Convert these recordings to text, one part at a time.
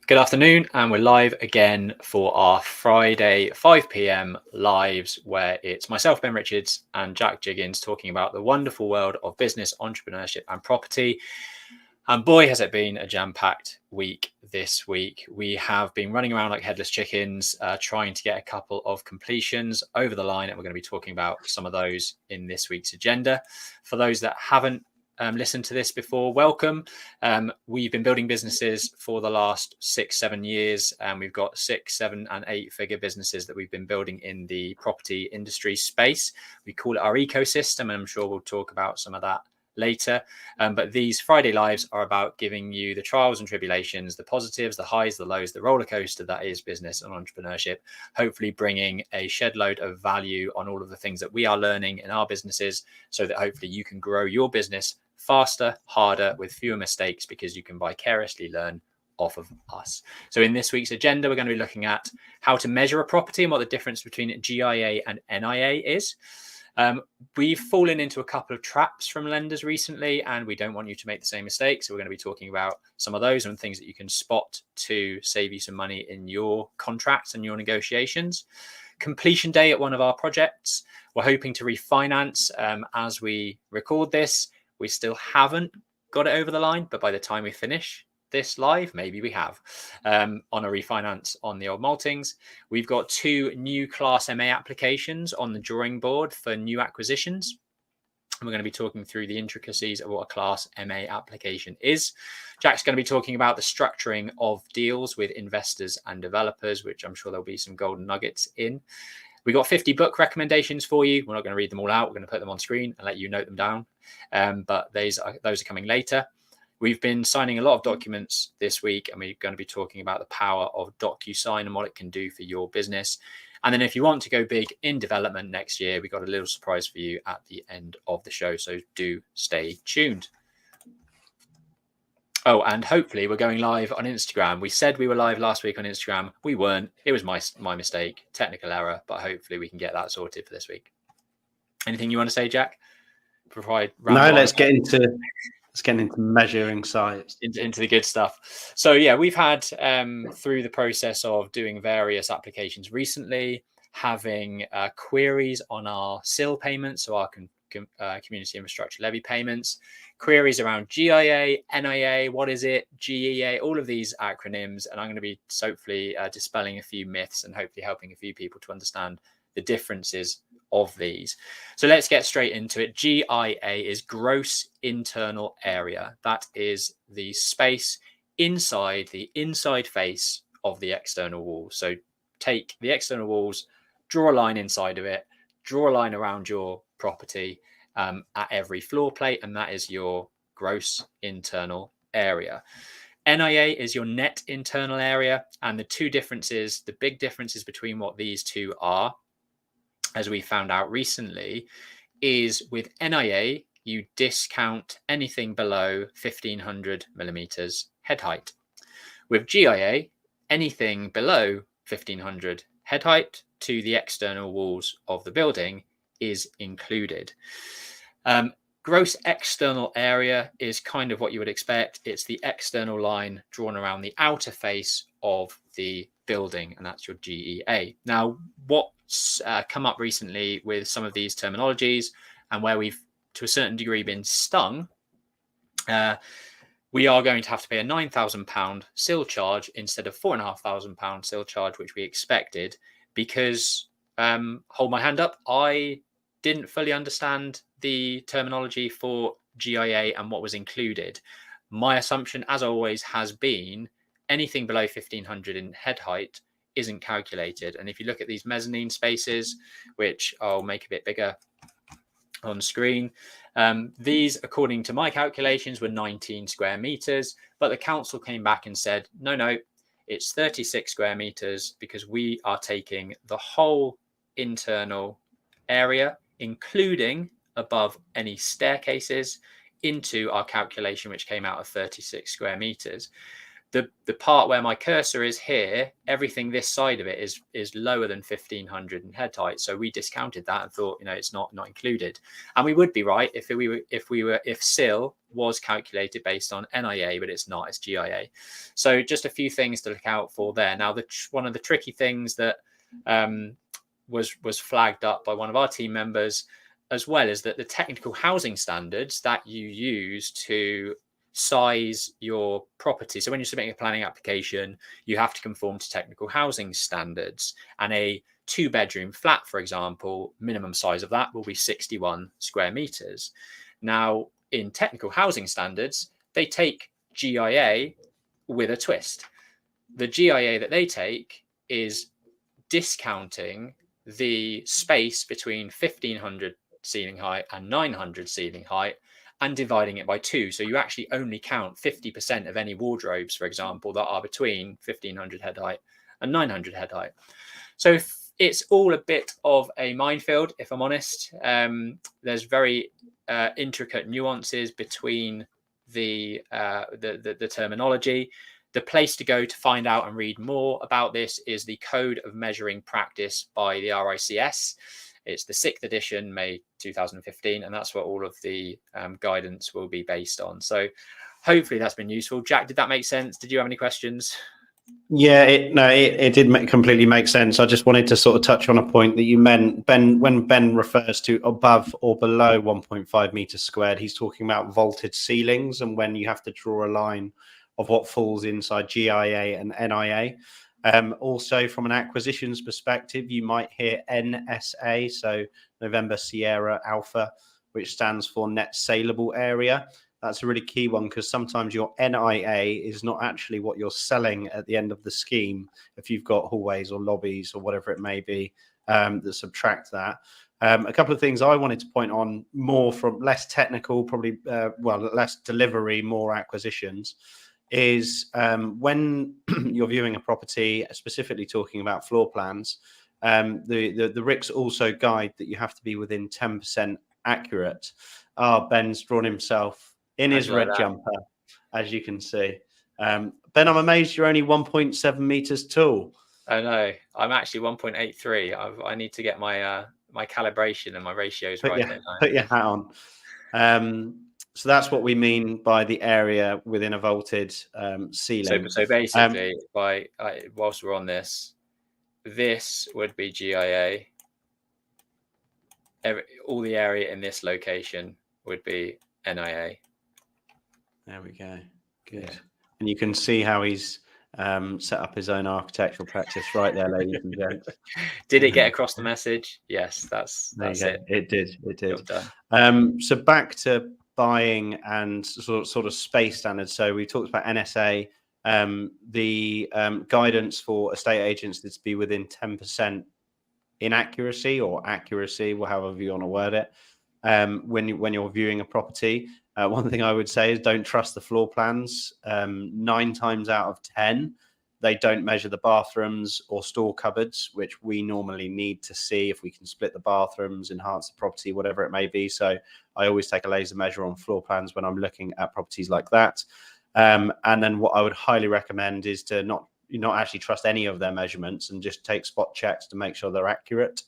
Good afternoon, and we're live again for our Friday 5 p.m. lives, where it's myself, Ben Richards, and Jack Jiggins talking about the wonderful world of business, entrepreneurship, and property. And boy, has it been a jam-packed week this week. We have been running around like headless chickens, trying to get a couple of completions over the line, and we're going to be talking about some of those in this week's agenda. For those that haven't listened to this before, welcome. We've been building businesses for the last 6-7 years, and we've got 6, 7, and 8-figure businesses that we've been building in the property industry space. We call it our ecosystem, and I'm sure we'll talk about some of that later. But these Friday lives are about giving you the trials and tribulations, the positives, the highs, the lows, the roller coaster that is business and entrepreneurship, hopefully bringing a shed load of value on all of the things that we are learning in our businesses, so that hopefully you can grow your business faster, harder, with fewer mistakes, because you can vicariously learn off of us. So in this week's agenda, we're going to be looking at how to measure a property and what the difference between GIA and NIA is. We've fallen into a couple of traps from lenders recently, and we don't want you to make the same mistakes. So we're going to be talking about some of those and things that you can spot to save you some money in your contracts and your negotiations. Completion day at one of our projects. We're hoping to refinance as we record this. We still haven't got it over the line, but by the time we finish this live, maybe we have, on a refinance on the old Maltings. We've got 2 new Class MA applications on the drawing board for new acquisitions. And we're going to be talking through the intricacies of what a Class MA application is. Jack's going to be talking about the structuring of deals with investors and developers, which I'm sure there'll be some golden nuggets in. We got 50 book recommendations for you. We're not going to read them all out. We're going to put them on screen and let you note them down. But those are coming later. We've been signing a lot of documents this week, and we're going to be talking about the power of Docusign and what it can do for your business. And then if you want to go big in development next year, we've got a little surprise for you at the end of the show. So do stay tuned. Oh, and hopefully we're going live on Instagram. We said we were live last week on Instagram. We weren't. It was my mistake, technical error, but hopefully we can get that sorted for this week. Anything you want to say, Jack? Let's get into measuring size, into the good stuff. So yeah, we've had through the process of doing various applications recently, having queries on our CIL payments, so our community infrastructure levy payments, queries around GIA, NIA, what is it, GEA, all of these acronyms. And I'm going to be hopefully dispelling a few myths and hopefully helping a few people to understand the differences of these. So let's get straight into it. GIA is gross internal area. That is the space inside the inside face of the external wall. So take the external walls, draw a line inside of it, draw a line around your property at every floor plate, and that is your gross internal area. NIA is your net internal area, and the big differences between what these two are, as we found out recently, is with NIA, you discount anything below 1500 millimeters head height. With GIA, anything below 1500 head height to the external walls of the building is included. Gross external area is kind of what you would expect. It's the external line drawn around the outer face of the building, and that's your GEA. Now, what's come up recently with some of these terminologies, and where we've to a certain degree been stung, we are going to have to pay a £9,000 CIL charge instead of £4,500 CIL charge, which we expected, because hold my hand up, I didn't fully understand the terminology for GIA and what was included. My assumption, as always, has been anything below 1500 in head height isn't calculated. And if you look at these mezzanine spaces, which I'll make a bit bigger on screen, these, according to my calculations, were 19 square meters, but the council came back and said, no, it's 36 square meters, because we are taking the whole internal area, including above any staircases, into our calculation, which came out of 36 square meters. the part where my cursor is here, everything this side of it is lower than 1500 in head height. So we discounted that and thought, it's not included. And we would be right if SIL was calculated based on NIA, but it's not, it's GIA. So just a few things to look out for there. Now, one of the tricky things that was flagged up by one of our team members, as well, is that the technical housing standards that you use to size your property. So when you're submitting a planning application, you have to conform to technical housing standards. And a 2-bedroom flat, for example, minimum size of that will be 61 square meters. Now, in technical housing standards, they take GIA with a twist. The GIA that they take is discounting the space between 1500 ceiling height and 900 ceiling height and dividing it by 2. So you actually only count 50% of any wardrobes, for example, that are between 1500 head height and 900 head height. So it's all a bit of a minefield, if I'm honest. There's very intricate nuances between the terminology. The place to go to find out and read more about this is the Code of Measuring Practice by the RICS. It's the 6th edition, May 2015, and that's what all of the guidance will be based on. So hopefully that's been useful. Jack, did that make sense? Did you have any questions? Yeah, it did completely make sense. I just wanted to sort of touch on a point that you meant, Ben, when Ben refers to above or below 1.5 meters squared, he's talking about vaulted ceilings, and when you have to draw a line of what falls inside GIA and NIA. Also, from an acquisitions perspective, you might hear NSA, so November Sierra Alpha, which stands for Net Saleable Area. That's a really key one, because sometimes your NIA is not actually what you're selling at the end of the scheme. If you've got hallways or lobbies or whatever it may be, that subtract that. A couple of things I wanted to point on, more from less technical, probably, less delivery, more acquisitions, is when you're viewing a property, specifically talking about floor plans, the RICS also guide that you have to be within 10% accurate. Ben's drawn himself in his red jumper, as you can see. Ben, I'm amazed you're only 1.7 meters tall. I know. I'm actually 1.83. I need to get my my calibration and my ratios right. Put your hat on. So that's what we mean by the area within a vaulted ceiling. So basically, whilst we're on this would be GIA. All the area in this location would be NIA. There we go. Good. Yeah. And you can see how he's set up his own architectural practice right there, ladies and gents. Did it get across the message? Yes, that's it. It did. So back to buying and sort of space standards. So we talked about NSA. The guidance for estate agents is to be within 10% inaccuracy or accuracy, or however you want to word it, when you're viewing a property. One thing I would say is don't trust the floor plans. 9 times out of 10, they don't measure the bathrooms or store cupboards, which we normally need to see if we can split the bathrooms, enhance the property, whatever it may be. So I always take a laser measure on floor plans when I'm looking at properties like that. And then what I would highly recommend is to not actually trust any of their measurements and just take spot checks to make sure they're accurate.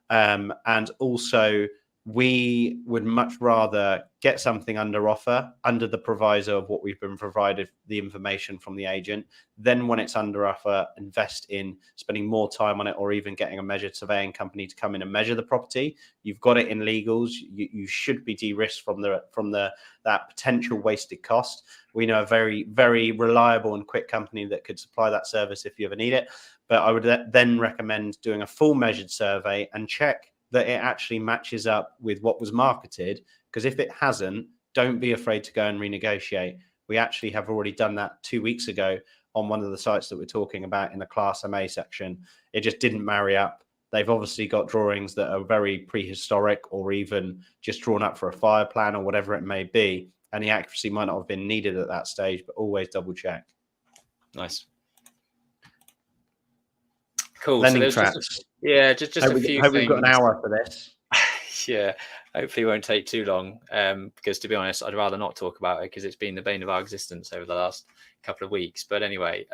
And also, we would much rather get something under offer, under the proviso of what we've been provided, the information from the agent. Then when it's under offer, invest in spending more time on it, or even getting a measured surveying company to come in and measure the property. You've got it in legals. You should be de-risked from that potential wasted cost. We know a very, very reliable and quick company that could supply that service if you ever need it. But I would then recommend doing a full measured survey and check that it actually matches up with what was marketed. Because if it hasn't, don't be afraid to go and renegotiate. We actually have already done that 2 weeks ago on one of the sites that we're talking about in the Class MA section. It just didn't marry up. They've obviously got drawings that are very prehistoric, or even just drawn up for a fire plan or whatever it may be. And the accuracy might not have been needed at that stage, but always double check. Nice. Cool. Lending traps. Just a few things. Hope we've got an hour for this. Yeah. Hopefully, it won't take too long. Because to be honest, I'd rather not talk about it because it's been the bane of our existence over the last couple of weeks. But anyway,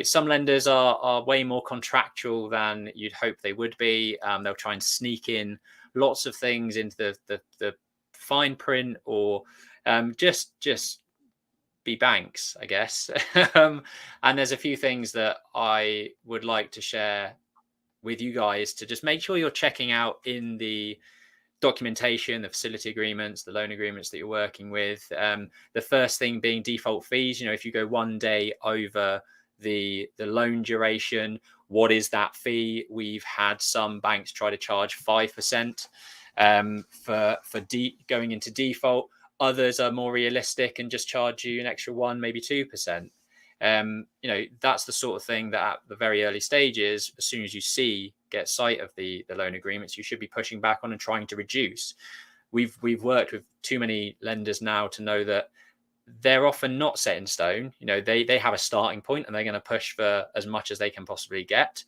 some lenders are way more contractual than you'd hope they would be. They'll try and sneak in lots of things into the fine print, or just be banks, I guess. And there's a few things that I would like to share with you guys to just make sure you're checking out in the documentation, the facility agreements, the loan agreements that you're working with. The first thing being default fees. If you go one day over the loan duration, what is that fee? We've had some banks try to charge 5% for going into default. Others are more realistic and just charge you an extra 1%, maybe 2%. That's the sort of thing that at the very early stages, as soon as you get sight of the loan agreements, you should be pushing back on and trying to reduce. We've worked with too many lenders now to know that they're often not set in stone. They have a starting point and they're going to push for as much as they can possibly get.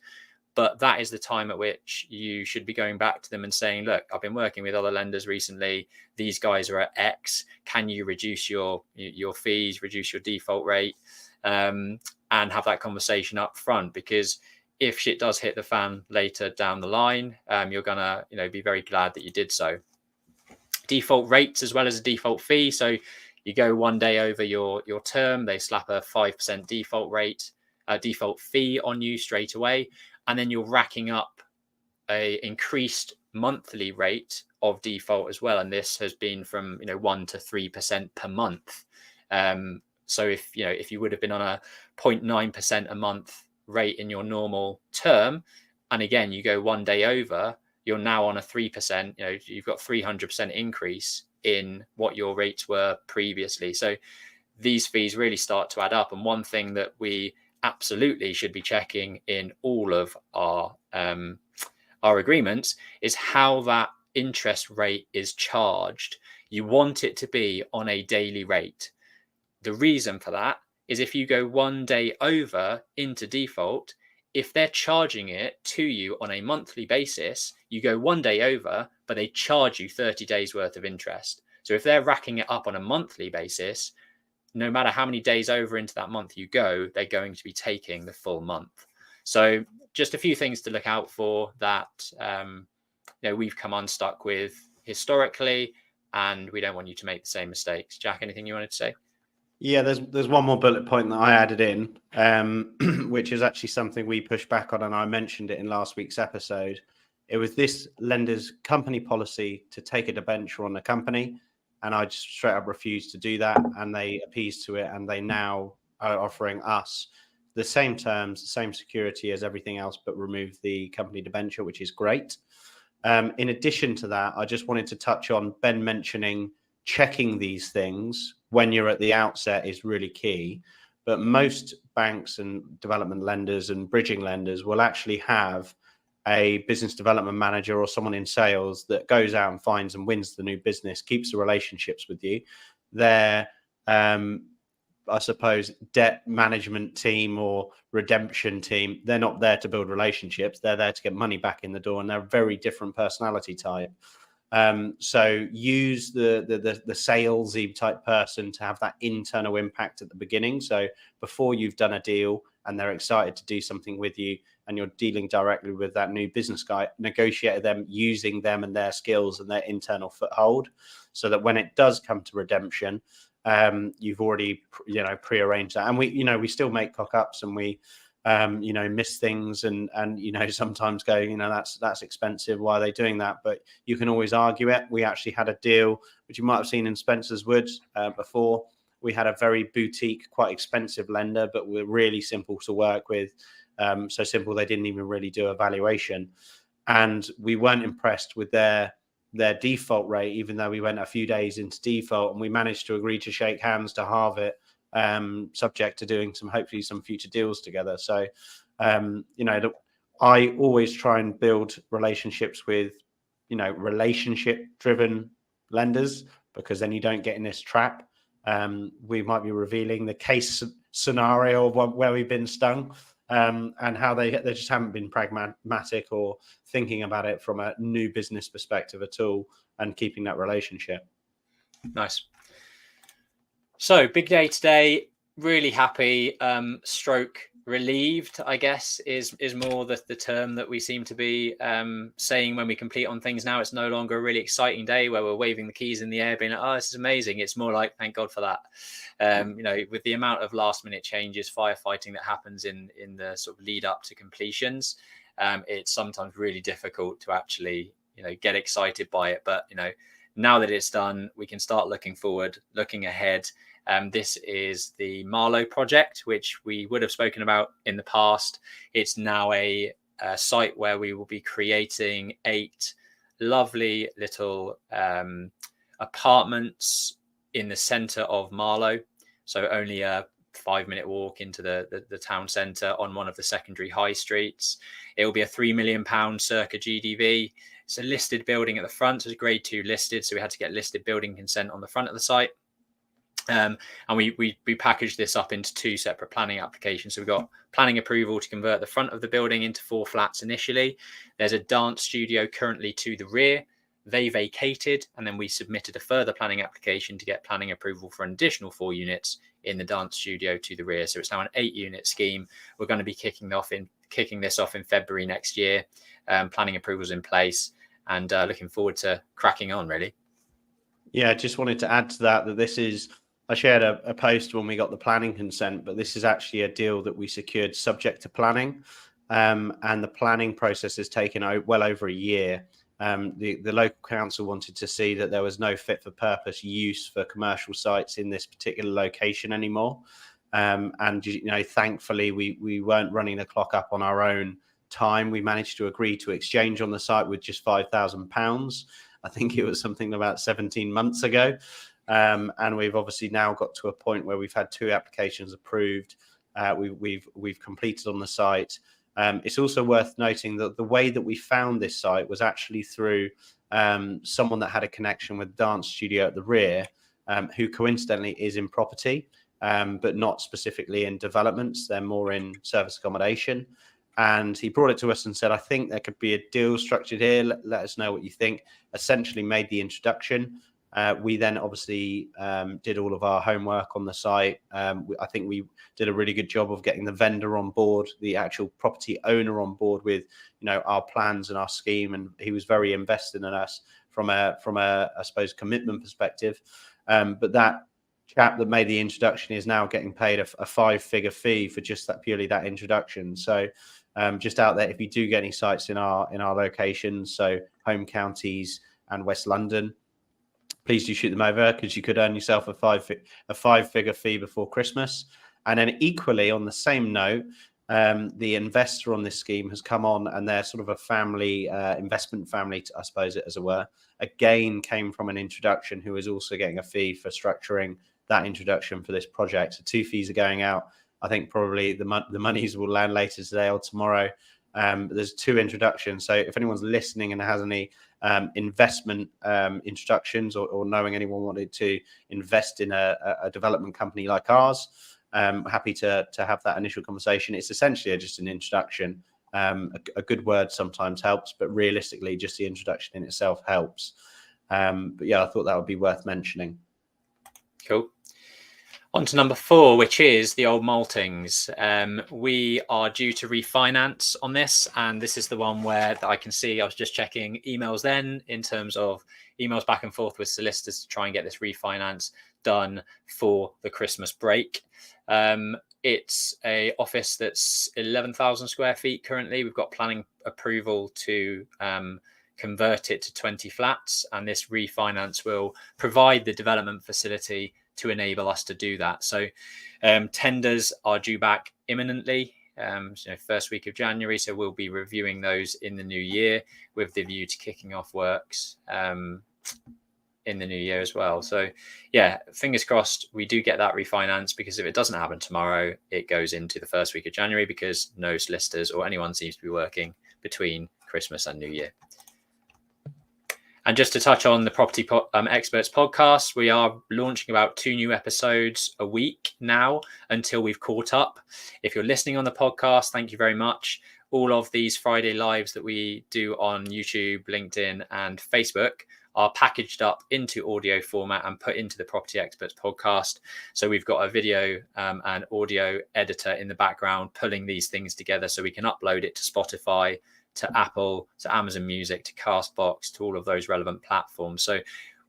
But that is the time at which you should be going back to them and saying, look, I've been working with other lenders recently. These guys are at X. Can you reduce your fees, reduce your default rate, and have that conversation up front? Because if shit does hit the fan later down the line, you're going to be very glad that you did so. Default rates as well as a default fee. So you go one day over your term, they slap a 5% default fee on you straight away. And then you're racking up a increased monthly rate of default as well. And this has been from 1 to 3% per month. So if you would have been on a 0.9% a month rate in your normal term, and again you go one day over, you're now on a 3%. You've got 300% increase in what your rates were previously. So these fees really start to add up. And one thing that we absolutely should be checking in all of our agreements is how that interest rate is charged. You want it to be on a daily rate. The reason for that is if you go one day over into default, if they're charging it to you on a monthly basis, you go one day over, but they charge you 30 days worth of interest. So if they're racking it up on a monthly basis, no matter how many days over into that month you go, they're going to be taking the full month. So just a few things to look out for that we've come unstuck with historically, and we don't want you to make the same mistakes. Jack, anything you wanted to say? Yeah, there's one more bullet point that I added in, which is actually something we pushed back on, and I mentioned it in last week's episode. It was this lender's company policy to take a debenture on the company, and I just straight up refused to do that, and they appeased to it, and they now are offering us the same terms, the same security as everything else, but remove the company debenture, which is great. In addition to that, I just wanted to touch on Ben mentioning checking these things when you're at the outset is really key. But most banks and development lenders and bridging lenders will actually have a business development manager or someone in sales that goes out and finds and wins the new business, keeps the relationships with you. Their, I suppose, debt management team or redemption team, they're not there to build relationships. They're there to get money back in the door, and they're a very different personality type. So use the salesy type person to have that internal impact at the beginning. So before you've done a deal and they're excited to do something with you and you're dealing directly with that new business guy, negotiate them using them and their skills and their internal foothold, so that when it does come to redemption, you've already prearranged that. And we still make cock ups, and we miss things and sometimes go, that's expensive. Why are they doing that? But you can always argue it. We actually had a deal, which you might have seen in Spencer's Woods before. We had a very boutique, quite expensive lender, but we're really simple to work with. So simple, they didn't even really do a valuation. And we weren't impressed with their default rate, even though we went a few days into default, and we managed to agree to shake hands to halve it, subject to doing hopefully some future deals together. So, I always try and build relationships with, relationship driven lenders, because then you don't get in this trap. We might be revealing the case scenario of where we've been stung, and how they just haven't been pragmatic or thinking about it from a new business perspective at all. and keeping that relationship. Nice. So big day today. Really happy. Stroke relieved, I guess, is more the term that we seem to be saying when we complete on things now. It's no longer a really exciting day where we're waving the keys in the air, being like, "Oh, this is amazing." It's more like, "Thank God for that." With the amount of last minute changes, firefighting that happens in the sort of lead up to completions, it's sometimes really difficult to actually get excited by it. But now that it's done, we can start looking forward, looking ahead. This is the Marlow project, which we would have spoken about in the past. It's now a site where we will be creating 8 lovely little apartments in the centre of Marlow. So only a 5-minute walk into the town centre on one of the secondary high streets. It will be a £3 million circa GDV. It's a listed building at the front. So it's grade 2 listed. So we had to get listed building consent on the front of the site. And we packaged this up into 2 separate planning applications. So we've got planning approval to convert the front of the building into 4 flats initially. There's a dance studio currently to the rear. They vacated, and then we submitted a further planning application to get planning approval for an additional 4 units in the dance studio to the rear. So it's now an 8-unit scheme. We're going to be kicking this off in February next year. Planning approvals in place, and looking forward to cracking on, really. Yeah, I just wanted to add to that this is, I shared a post when we got the planning consent, but this is actually a deal that we secured subject to planning. And the planning process has taken well over a year. The local council wanted to see that there was no fit for purpose use for commercial sites in this particular location anymore. And thankfully, we weren't running the clock up on our own time. We managed to agree to exchange on the site with just £5,000. I think it was something about 17 months ago. And we've obviously now got to a point where we've had 2 applications approved. We've completed on the site. It's also worth noting that the way that we found this site was actually through someone that had a connection with dance studio at the rear, who coincidentally is in property, but not specifically in developments. They're more in service accommodation. And he brought it to us and said, "I think there could be a deal structured here. Let us know what you think." Essentially made the introduction. We then obviously did all of our homework on the site. I think we did a really good job of getting the vendor on board, the actual property owner on board with our plans and our scheme, and he was very invested in us from a I suppose commitment perspective. But that chap that made the introduction is now getting paid a 5-figure fee for just purely that introduction. So just out there, if you do get any sites in our locations, so home counties and West London, please do shoot them over, because you could earn yourself a 5-figure fee before Christmas. And then equally, on the same note, the investor on this scheme has come on, and they're sort of a family, investment family, I suppose, as it were. Again, came from an introduction, who is also getting a fee for structuring that introduction for this project. So 2 fees are going out. I think probably the monies will land later today or tomorrow. There's 2 introductions. So if anyone's listening and has any investment introductions, or knowing anyone wanted to invest in a development company like ours, happy to have that initial conversation. It's essentially just an introduction. A good word sometimes helps, but realistically, just the introduction in itself helps. But yeah, I thought that would be worth mentioning. Cool. On to number 4, which is the old Maltings. We are due to refinance on this, and this is the one where I can see, I was just checking emails then, in terms of emails back and forth with solicitors to try and get this refinance done for the Christmas break. It's a office that's 11,000 square feet currently. We've got planning approval to convert it to 20 flats, and this refinance will provide the development facility to enable us to do that. So tenders are due back imminently, first week of January. So we'll be reviewing those in the new year, with the view to kicking off works in the new year as well. So yeah, fingers crossed we do get that refinance, because if it doesn't happen tomorrow, it goes into the first week of January, because no solicitors or anyone seems to be working between Christmas and New Year. And just to touch on the Property Experts podcast, we are launching about 2 new episodes a week now, until we've caught up. If you're listening on the podcast, thank you very much. All of these Friday lives that we do on YouTube, LinkedIn, and Facebook are packaged up into audio format and put into the Property Experts podcast. So we've got a video and audio editor in the background pulling these things together so we can upload it to Spotify, to Apple, to Amazon Music, to Castbox, to all of those relevant platforms. So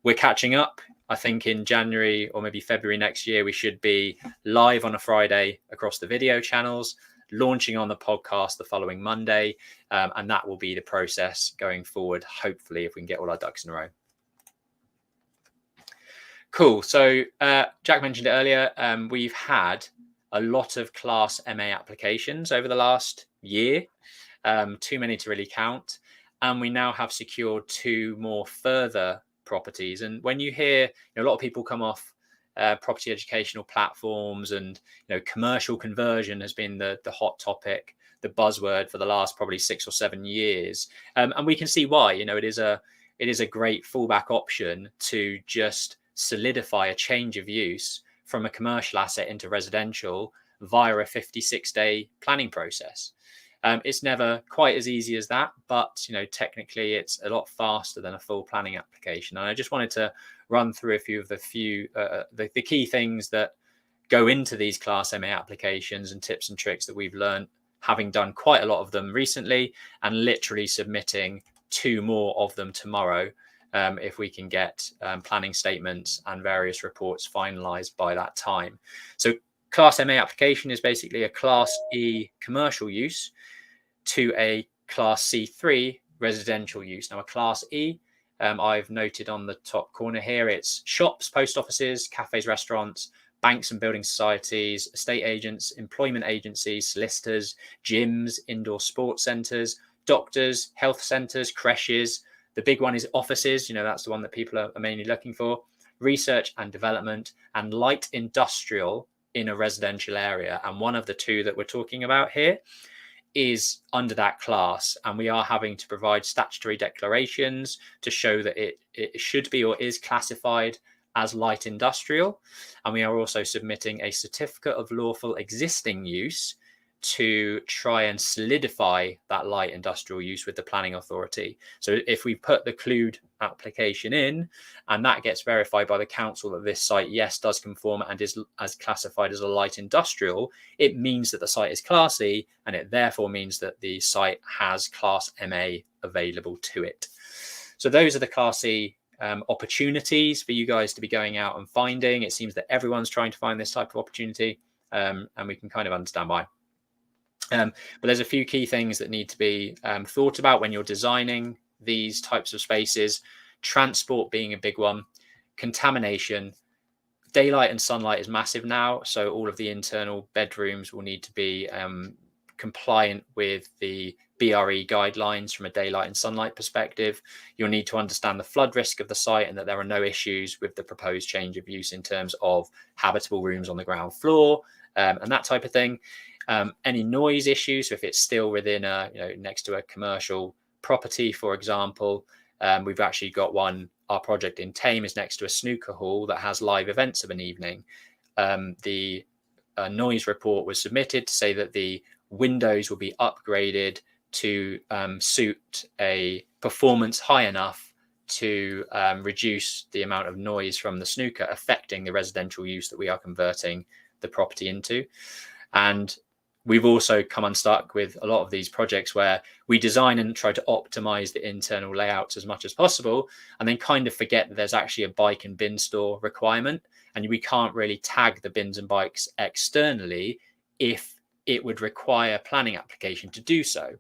we're catching up. I think in January or maybe February next year, we should be live on a Friday across the video channels, launching on the podcast the following Monday. And that will be the process going forward, hopefully, if we can get all our ducks in a row. Cool. So Jack mentioned it earlier. We've had a lot of Class MA applications over the last year, too many to really count. And we now have secured 2 more further properties. And when you hear a lot of people come off property educational platforms, and commercial conversion has been the hot topic, the buzzword for the last probably 6 or 7 years, and we can see why. It is a great fallback option to just solidify a change of use from a commercial asset into residential via a 56-day planning process. It's never quite as easy as that, but technically it's a lot faster than a full planning application. And I just wanted to run through a few of the key things that go into these Class MA applications and tips and tricks that we've learned, having done quite a lot of them recently and literally submitting 2 more of them tomorrow, if we can get planning statements and various reports finalized by that time. So Class MA application is basically a Class E commercial use to a Class C3 residential use. Now, a Class E, I've noted on the top corner here, it's shops, post offices, cafes, restaurants, banks and building societies, estate agents, employment agencies, solicitors, gyms, indoor sports centres, doctors, health centres, creches. The big one is offices. That's the one that people are mainly looking for. Research and development, and light industrial in a residential area. And one of the 2 that we're talking about here is under that class, and we are having to provide statutory declarations to show that it should be or is classified as light industrial. And we are also submitting a certificate of lawful existing use to try and solidify that light industrial use with the planning authority. So if we put the tload application in and that gets verified by the council that this site, yes, does conform and is as classified as a light industrial, it means that the site is Class E, and it therefore means that the site has Class MA available to it. So those are the Class E opportunities for you guys to be going out and finding. It seems that everyone's trying to find this type of opportunity, and we can kind of understand why. But there's a few key things that need to be thought about when you're designing these types of spaces. Transport being a big one. Contamination. Daylight and sunlight is massive now. So all of the internal bedrooms will need to be compliant with the BRE guidelines from a daylight and sunlight perspective. You'll need to understand the flood risk of the site and that there are no issues with the proposed change of use in terms of habitable rooms on the ground floor and that type of thing. Any noise issues, so if it's still within next to a commercial property, for example, we've actually got our project in Tame is next to a snooker hall that has live events of an evening. The noise report was submitted to say that the windows will be upgraded to suit a performance high enough to reduce the amount of noise from the snooker affecting the residential use that we are converting the property into. And we've also come unstuck with a lot of these projects where we design and try to optimize the internal layouts as much as possible, and then kind of forget that there's actually a bike and bin store requirement, and we can't really tag the bins and bikes externally if it would require planning application to do so.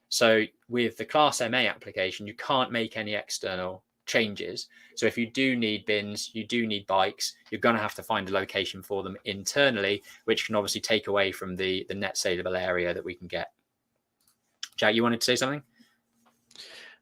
So with the Class MA application, you can't make any external changes. So if you do need bins, you do need bikes, you're going to have to find a location for them internally, which can obviously take away from the net saleable area that we can get. Jack, you wanted to say something?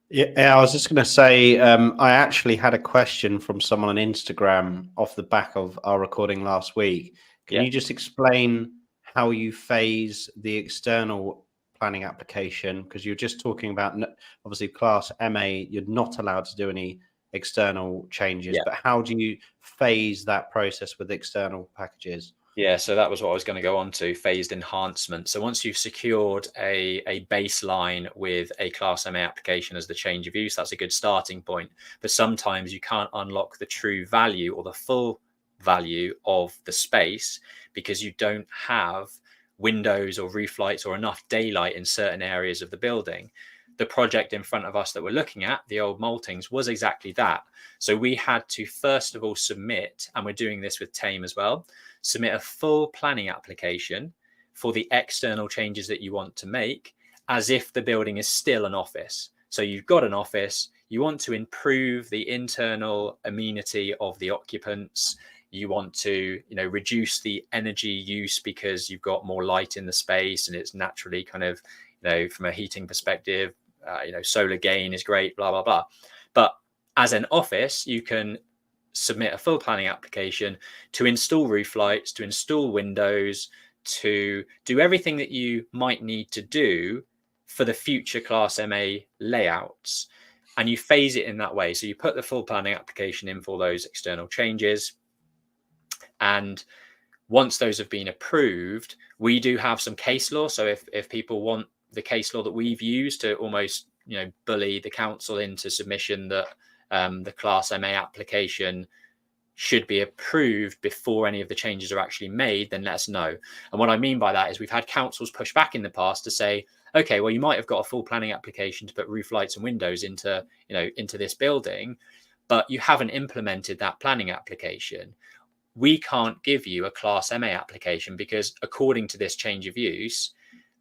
Yeah, I was just going to say, I actually had a question from someone on Instagram off the back of our recording last week. Can you just explain how you phase the external planning application? Because you're just talking about, obviously, Class MA, you're not allowed to do any external changes, but how do you phase that process with external packages? Yeah, so that was what I was going to go on to, phased enhancement. So once you've secured a baseline with a Class MA application as the change of use, that's a good starting point. But sometimes you can't unlock the true value or the full value of the space because you don't have windows or roof lights or enough daylight in certain areas of the building. The project in front of us that we're looking at, the old Maltings, was exactly that. So we had to first of all submit, and we're doing this with Tame as well, submit a full planning application for the external changes that you want to make, as if the building is still an office. So you've got an office, you want to improve the internal amenity of the occupants, you want to, reduce the energy use because you've got more light in the space and it's naturally kind of, from a heating perspective, solar gain is great, blah, blah, blah. But as an office, you can submit a full planning application to install roof lights, to install windows, to do everything that you might need to do for the future Class MA layouts. And you phase it in that way. So you put the full planning application in for those external changes. And once those have been approved, we do have some case law. So if people want the case law that we've used to almost, bully the council into submission that the Class MA application should be approved before any of the changes are actually made, then let us know. And what I mean by that is we've had councils push back in the past to say, okay, well, you might have got a full planning application to put roof lights and windows into this building, but you haven't implemented that planning application. We can't give you a Class MA application because according to this change of use,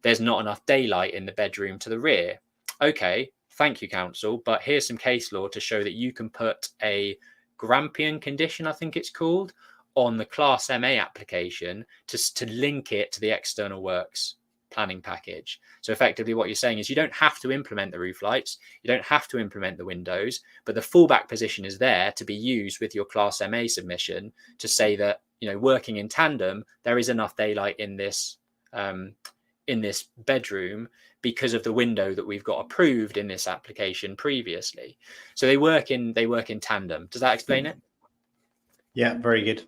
there's not enough daylight in the bedroom to the rear. Okay, thank you, council, but here's some case law to show that you can put a Grampian condition, I think it's called, on the Class MA application to link it to the external works planning package. So effectively what you're saying is you don't have to implement the roof lights, you don't have to implement the windows, but the fallback position is there to be used with your Class MA submission to say that, working in tandem, there is enough daylight in this bedroom because of the window that we've got approved in this application previously. So they work in tandem. Does that explain it? Yeah, very good.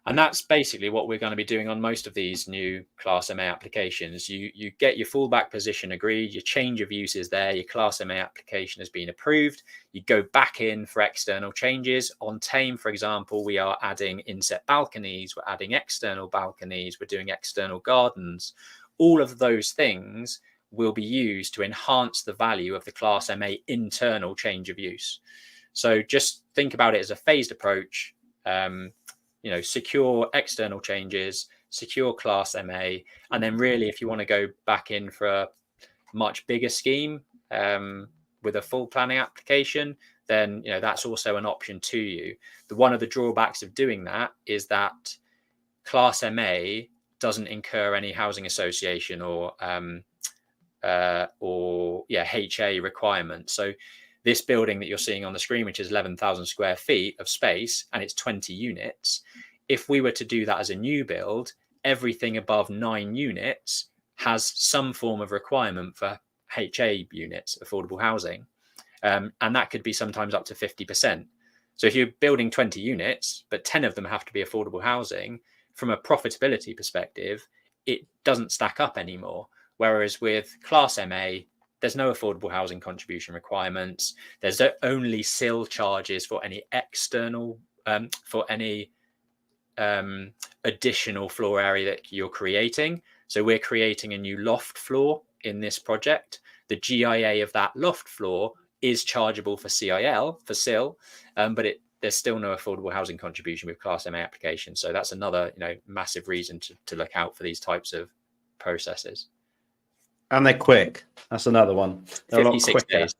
And that's basically what we're going to be doing on most of these new Class MA applications. You get your fallback position agreed, your change of use is there, your Class MA application has been approved. You go back in for external changes. On Tame, for example, we are adding inset balconies, we're adding external balconies, we're doing external gardens. All of those things will be used to enhance the value of the Class MA internal change of use. So just think about it as a phased approach. Secure external changes, secure Class MA, and then really, if you want to go back in for a much bigger scheme with a full planning application, then that's also an option to you. One of the drawbacks of doing that is that Class MA doesn't incur any housing association or HA requirements. So this building that you're seeing on the screen, which is 11,000 square feet of space, and it's 20 units. If we were to do that as a new build, everything above 9 units has some form of requirement for HA units, affordable housing. And that could be sometimes up to 50%. So if you're building 20 units, but 10 of them have to be affordable housing, from a profitability perspective, it doesn't stack up anymore. Whereas with Class MA, there's no affordable housing contribution requirements. There's only SIL charges for any external, for any additional floor area that you're creating. So we're creating a new loft floor in this project. The GIA of that loft floor is chargeable for CIL, for SIL, but there's still no affordable housing contribution with Class MA application. So that's another massive reason to look out for these types of processes. And they're quick. That's another one. They're 56 days.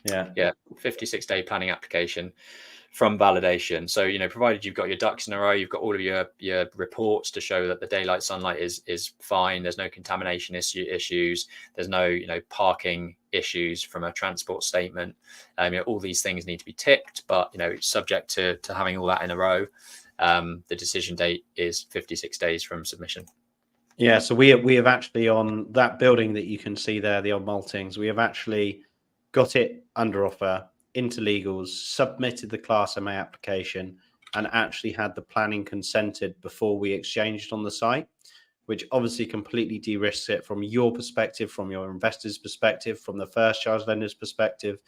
Yeah. 56-day planning application from validation. So, provided you've got your ducks in a row, you've got all of your reports to show that the daylight sunlight is fine. There's no contamination issues. There's no, parking issues from a transport statement. All these things need to be ticked, but, subject to having all that in a row. The decision date is 56 days from submission. Yeah, so we have actually, on that building that you can see there, the old Maltings, we have actually got it under offer, into legals, submitted the Class MA application, and actually had the planning consented before we exchanged on the site, which obviously completely de-risks it from your perspective, from your investor's perspective, from the first charge lender's perspective,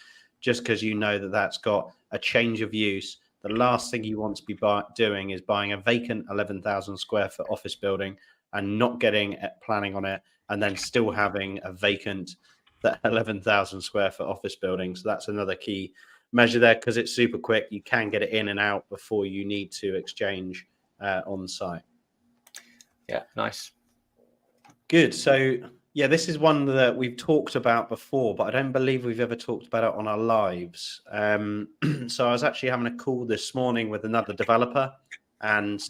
just because you know that that's got a change of use. The last thing you want to be doing is buying a vacant 11,000 square foot office building and not getting planning on it, and then still having a vacant that 11,000 square foot office building. So that's another key measure there, because it's super quick. You can get it in and out before you need to exchange on site. Yeah, nice. Good. So yeah, this is one that we've talked about before, but I don't believe we've ever talked about it on our lives. So I was actually having a call this morning with another developer, and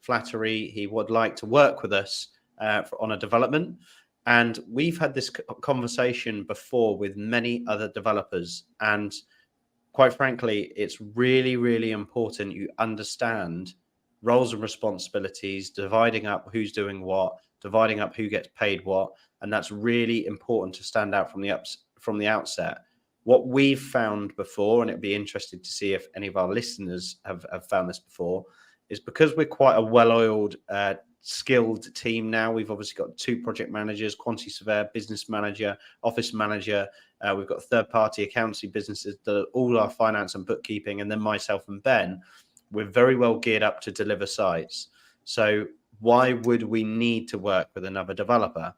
Flattery, he would like to work with us on a development. And we've had this conversation before with many other developers. And quite frankly, it's really, really important you understand roles and responsibilities, dividing up who's doing what, dividing up who gets paid what. And that's really important to stand out from the outset. What we've found before, and it'd be interesting to see if any of our listeners have found this before, is because we're quite a well-oiled, skilled team now. We've obviously got 2 project managers, quantity surveyor, business manager, office manager. We've got third-party accountancy businesses that are all our finance and bookkeeping, and then myself and Ben. We're very well geared up to deliver sites. So why would we need to work with another developer?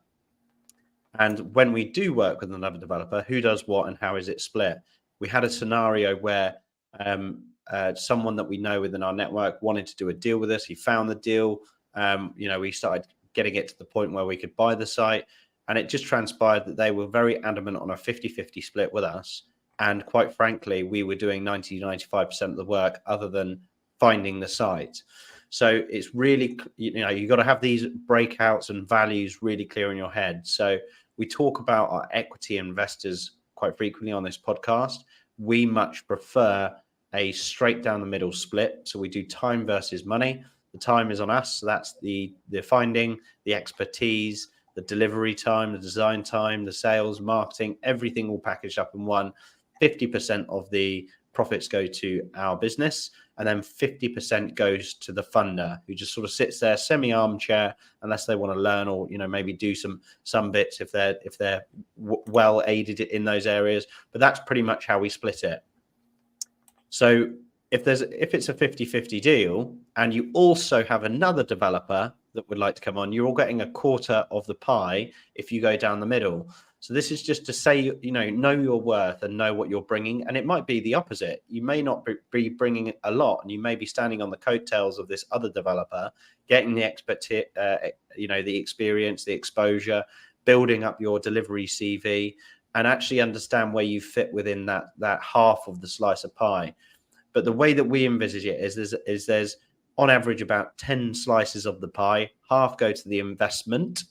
And when we do work with another developer, who does what and how is it split? We had a scenario where someone that we know within our network wanted to do a deal with us. He found the deal. We started getting it to the point where we could buy the site, and it just transpired that they were very adamant on a 50-50 split with us. And quite frankly, we were doing 90-95% of the work other than finding the site. So it's really, you got to have these breakouts and values really clear in your head. So we talk about our equity investors quite frequently on this podcast. We much prefer a straight down the middle split. So we do time versus money. The time is on us. So that's the finding, the expertise, the delivery time, the design time, the sales, marketing, everything all packaged up in one. 50% of the profits go to our business, and then 50% goes to the funder, who just sort of sits there semi-armchair unless they want to learn, or maybe do some bits if they're well aided in those areas. But that's pretty much how we split it. So if it's a 50-50 deal and you also have another developer that would like to come on, you're all getting a quarter of the pie if you go down the middle. So this is just to say, know your worth and know what you're bringing. And it might be the opposite. You may not be bringing a lot, and you may be standing on the coattails of this other developer, getting the expertise, the experience, the exposure, building up your delivery CV, and actually understand where you fit within that half of the slice of pie. But the way that we envisage it is there's on average about 10 slices of the pie. Half go to the investment.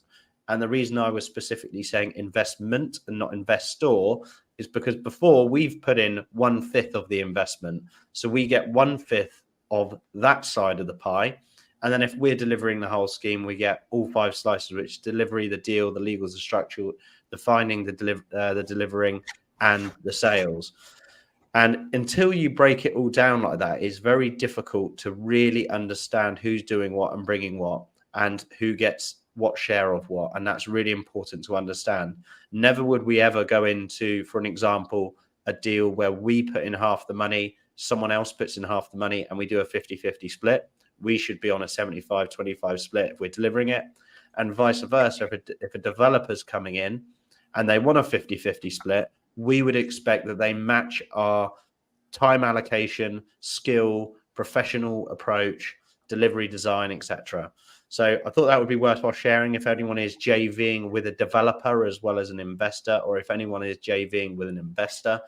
And the reason I was specifically saying investment and not investor is because before we've put in 1/5 of the investment. So we get 1/5 of that side of the pie. And then if we're delivering the whole scheme, we get all 5 slices, which delivery, the deal, the legals, the structural, the finding, the delivering, and the sales. And until you break it all down like that, it's very difficult to really understand who's doing what and bringing what, and who gets what share of what. And that's really important to understand. Never would we ever go into, for an example, a deal where we put in half the money, someone else puts in half the money, and we do a 50-50 split. We should be on a 75-25 split if we're delivering it. And vice versa, if a developer's coming in and they want a 50-50 split, we would expect that they match our time allocation, skill, professional approach, delivery design, etc. So I thought that would be worthwhile sharing if anyone is JVing with a developer as well as an investor, or if anyone is JVing with an investor.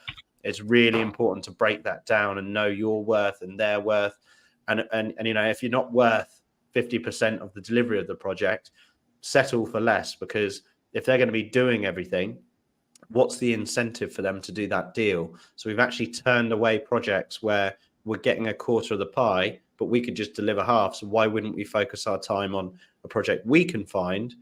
It's really important to break that down and know your worth and their worth. And if you're not worth 50% of the delivery of the project, settle for less, because if they're going to be doing everything, what's the incentive for them to do that deal? So we've actually turned away projects where we're getting a quarter of the pie, but we could just deliver half. So why wouldn't we focus our time on a project we can find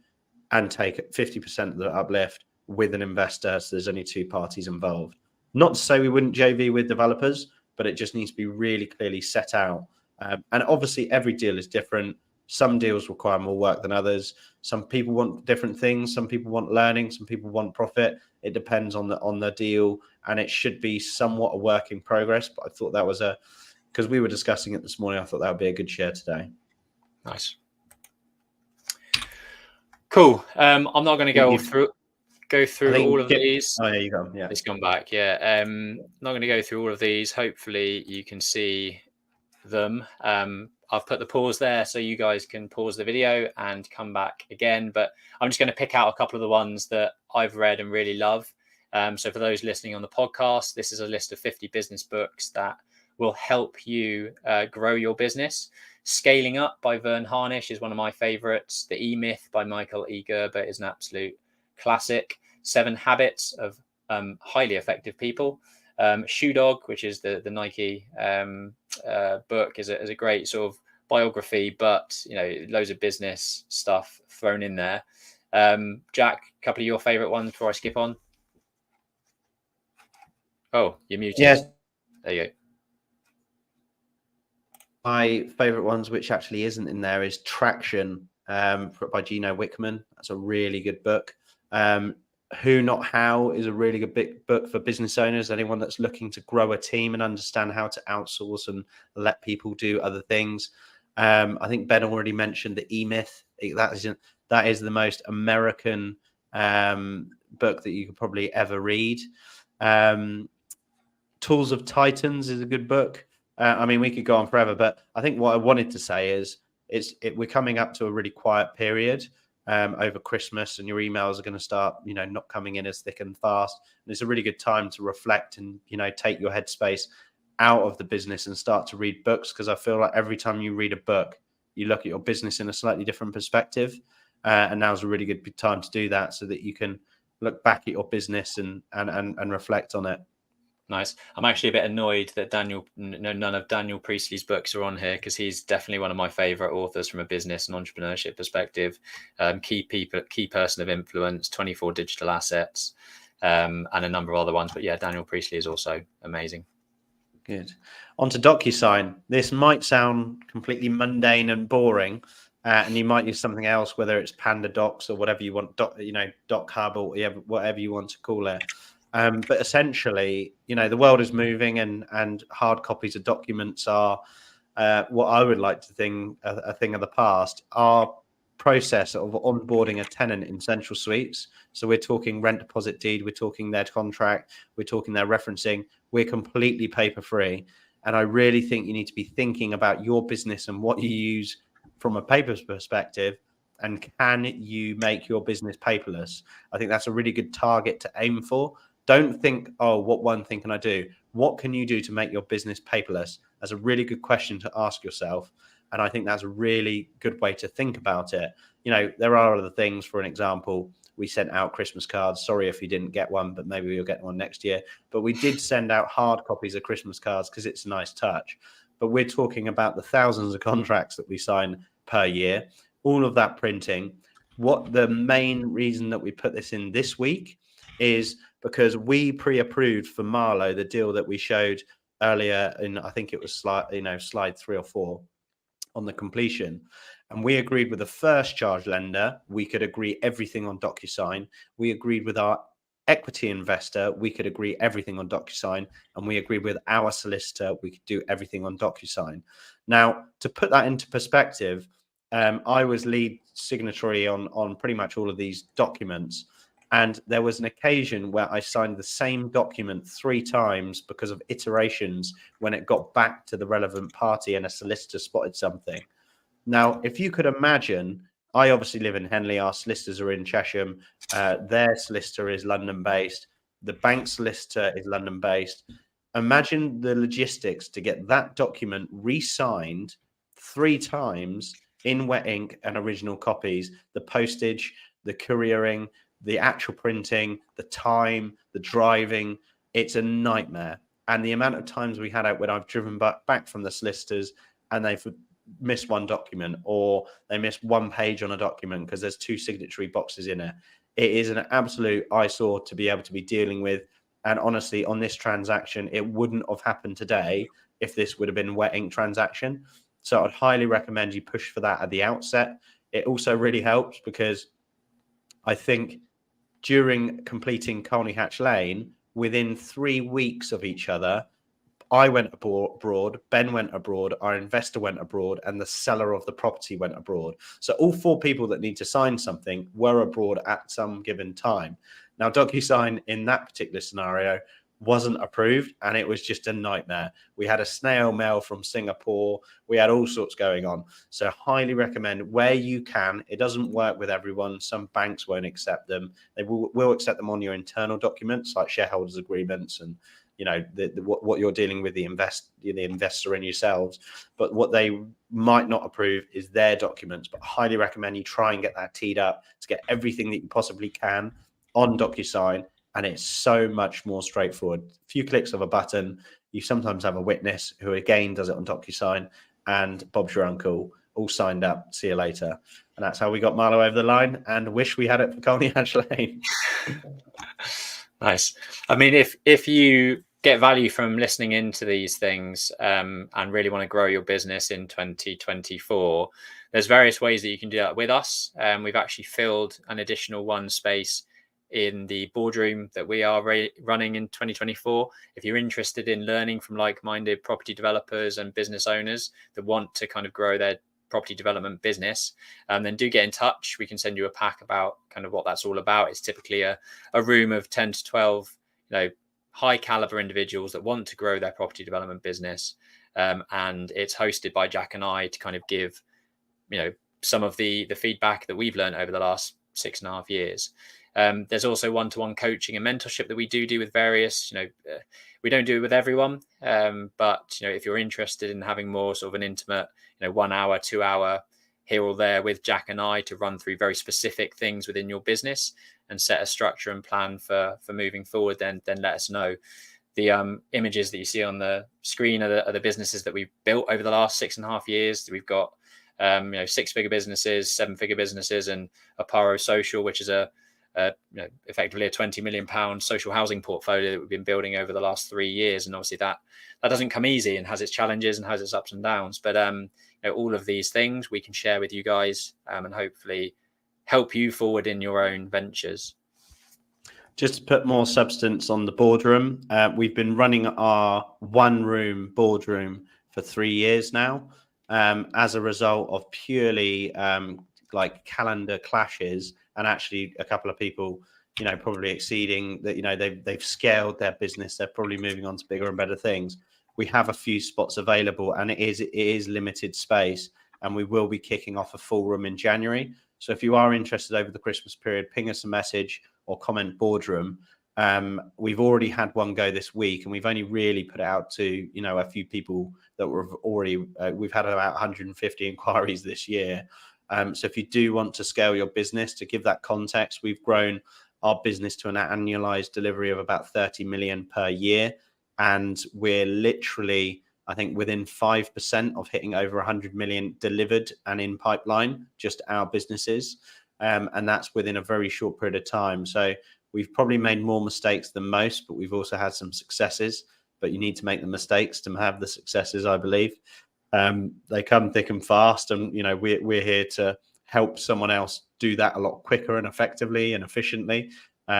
and take 50% of the uplift with an investor, so there's only 2 parties involved? Not to say we wouldn't JV with developers, but it just needs to be really clearly set out. And obviously every deal is different. Some deals require more work than others. Some people want different things. Some people want learning. Some people want profit. It depends on the deal, and it should be somewhat a work in progress. But I thought that was because we were discussing it this morning, I thought that would be a good share today. Nice. Cool. I'm not going to go through all of these. Oh, yeah, you go. Yeah, it's gone back. Yeah. Not going to go through all of these. Hopefully you can see them. I've put the pause there so you guys can pause the video and come back again. But I'm just going to pick out a couple of the ones that I've read and really love. So for those listening on the podcast, this is a list of 50 business books that will help you grow your business. Scaling Up by Vern Harnish is one of my favorites. The E-Myth by Michael E. Gerber is an absolute classic. 7 Habits of Highly Effective People. Shoe Dog, which is the Nike book, is a great sort of biography, but loads of business stuff thrown in there. Jack, a couple of your favorite ones before I skip on. Oh, you're muted. Yes. There you go. My favorite ones, which actually isn't in there, is Traction by Gino Wickman. That's a really good book. Who Not How is a really good big book for business owners, anyone that's looking to grow a team and understand how to outsource and let people do other things. I think Ben already mentioned the E-Myth. That is the most American book that you could probably ever read. Tools of Titans is a good book. I mean, we could go on forever, but I think what I wanted to say is we're coming up to a really quiet period over Christmas, and your emails are going to start, not coming in as thick and fast. And it's a really good time to reflect and, take your headspace out of the business and start to read books, because I feel like every time you read a book, you look at your business in a slightly different perspective. And now's a really good time to do that so that you can look back at your business and reflect on it. Nice. I'm actually a bit annoyed that none of Daniel Priestley's books are on here, because he's definitely one of my favorite authors from a business and entrepreneurship perspective. Key person of influence, 24 digital assets, and a number of other ones. But yeah, Daniel Priestley is also amazing. Good. On to Docusign. This might sound completely mundane and boring, and you might use something else, whether it's Panda Docs or whatever you want, Doc Hub or whatever you want to call it. But essentially, the world is moving, and hard copies of documents are what I would like to think a thing of the past. Our process of onboarding a tenant in Central Suites, so we're talking rent deposit deed, we're talking their contract, we're talking their referencing, we're completely paper free. And I really think you need to be thinking about your business and what you use from a paper perspective, and can you make your business paperless? I think that's a really good target to aim for. Don't think, oh, what one thing can I do? What can you do to make your business paperless? That's a really good question to ask yourself. And I think that's a really good way to think about it. There are other things. For an example, we sent out Christmas cards. Sorry if you didn't get one, but maybe you'll get one next year. But we did send out hard copies of Christmas cards because it's a nice touch. But we're talking about the thousands of contracts that we sign per year, all of that printing. What the main reason that we put this in this week is because we pre-approved for Marlow the deal that we showed earlier in, I think it was slide 3 or 4 on the completion. And we agreed with the first charge lender, we could agree everything on Docusign. We agreed with our equity investor, we could agree everything on Docusign. And we agreed with our solicitor, we could do everything on Docusign. Now, to put that into perspective, I was lead signatory on pretty much all of these documents. And there was an occasion where I signed the same document 3 times because of iterations when it got back to the relevant party and a solicitor spotted something. Now, if you could imagine, I obviously live in Henley. Our solicitors are in Chesham. Their solicitor is London-based. The bank solicitor is London-based. Imagine the logistics to get that document re-signed 3 times in wet ink and original copies, the postage, the couriering, the actual printing, the time, the driving. It's a nightmare. And the amount of times we had out when I've driven back from the solicitors and they've missed one document, or they missed one page on a document because there's 2 signatory boxes in it. It is an absolute eyesore to be able to be dealing with. And honestly, on this transaction, it wouldn't have happened today if this would have been a wet ink transaction. So I'd highly recommend you push for that at the outset. It also really helps because I think during completing Colney Hatch Lane, within 3 weeks of each other, I went abroad, Ben went abroad, our investor went abroad, and the seller of the property went abroad. So all 4 people that need to sign something were abroad at some given time. Now, Docusign in that particular scenario wasn't approved, and it was just a nightmare. We had a snail mail from Singapore. We had all sorts going on. So highly recommend where you can. It doesn't work with everyone. Some banks won't accept them. They will accept them on your internal documents like shareholders agreements and what you're dealing with the investor and yourselves. But what they might not approve is their documents. But I highly recommend you try and get that teed up to get everything that you possibly can on Docusign. And it's so much more straightforward. A few clicks of a button. You sometimes have a witness who again does it on Docusign, and Bob's your uncle, all signed up. See you later. And that's how we got Marlow over the line, and wish we had it for Colney Hatch Lane. Nice. I mean, if you get value from listening into these things and really want to grow your business in 2024, there's various ways that you can do that with us. We've actually filled an additional one space in the boardroom that we are running in 2024. If you're interested in learning from like-minded property developers and business owners that want to kind of grow their property development business, then do get in touch. We can send you a pack about kind of what that's all about. It's typically a room of 10 to 12, high caliber individuals that want to grow their property development business. And it's hosted by Jack and I to kind of give, some of the feedback that we've learned over the last 6.5 years. There's also one-to-one coaching and mentorship that we do with various, we don't do it with everyone. But, if you're interested in having more sort of an intimate, 1 hour, 2 hour here or there with Jack and I to run through very specific things within your business and set a structure and plan for moving forward, then let us know. The images that you see on the screen are the businesses that we've built over the last 6.5 years. We've got, 6-figure businesses, 7-figure businesses, and Aparo Social, which is effectively a £20 million social housing portfolio that we've been building over the last 3 years. And obviously that doesn't come easy and has its challenges and has its ups and downs. But all of these things we can share with you guys and hopefully help you forward in your own ventures. Just to put more substance on the boardroom, we've been running our one-room boardroom for 3 years now. As a result of purely like calendar clashes, and actually a couple of people, probably exceeding that, they've scaled their business. They're probably moving on to bigger and better things. We have a few spots available, and it is limited space, and we will be kicking off a full room in January. So if you are interested over the Christmas period, ping us a message or comment boardroom. We've already had one go this week, and we've only really put it out to a few people that were already. We've had about 150 inquiries this year. So if you do want to scale your business, to give that context, we've grown our business to an annualized delivery of about 30 million per year, and we're literally, I think, within 5% of hitting over 100 million delivered and in pipeline, just our businesses, and that's within a very short period of time. So we've probably made more mistakes than most, but we've also had some successes. But you need to make the mistakes to have the successes, I believe. They come thick and fast, and we're here to help someone else do that a lot quicker and effectively and efficiently,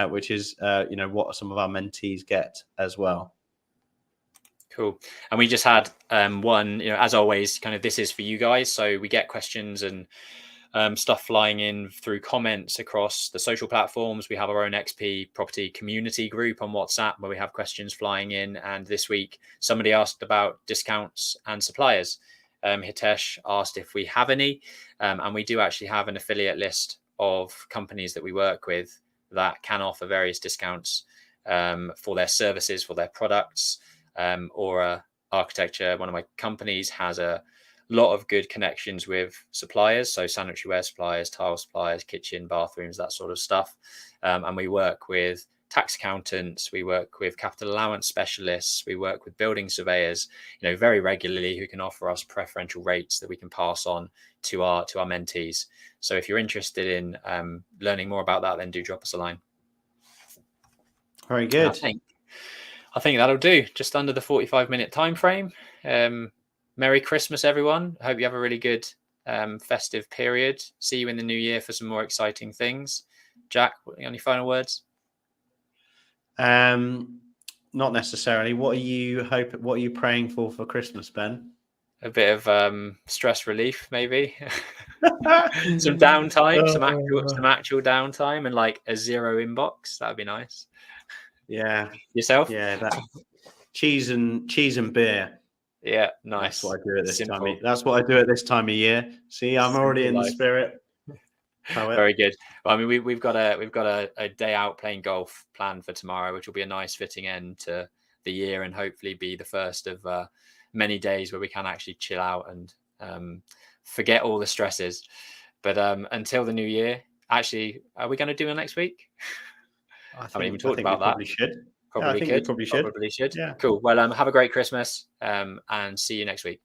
which is what some of our mentees get as well. Cool. And we just had one, as always, kind of this is for you guys. So we get questions and stuff flying in through comments across the social platforms. We have our own XP property community group on WhatsApp where we have questions flying in. And this week, somebody asked about discounts and suppliers. Hitesh asked if we have any, and we do actually have an affiliate list of companies that we work with that can offer various discounts for their services, for their products, or architecture. One of my companies has a lot of good connections with suppliers, so sanitary ware suppliers, tile suppliers, kitchen, bathrooms, that sort of stuff. And we work with tax accountants, we work with capital allowance specialists, we work with building surveyors, very regularly, who can offer us preferential rates that we can pass on to our mentees. So if you're interested in learning more about that, then do drop us a line. Very good. I think that'll do. Just under the 45-minute time frame. Merry Christmas, everyone. I hope you have a really good festive period. See you in the new year for some more exciting things. Jack, any final words? Not necessarily. What are you praying for Christmas, Ben? A bit of stress relief, maybe. Some downtime, some actual downtime, and like a zero inbox. That'd be nice. Yeah. Yourself? Yeah, that cheese and beer. Yeah, nice. That's what I do at this time. That's what I do at this time of year. See, I'm already in the spirit. Very good. Well, I mean, we've got a day out playing golf planned for tomorrow, which will be a nice fitting end to the year, and hopefully be the first of many days where we can actually chill out and forget all the stresses. But until the new year, actually, are we going to do it next week? I haven't even talked about that. Probably should. Probably should. Yeah. Cool. Well, have a great Christmas and see you next week.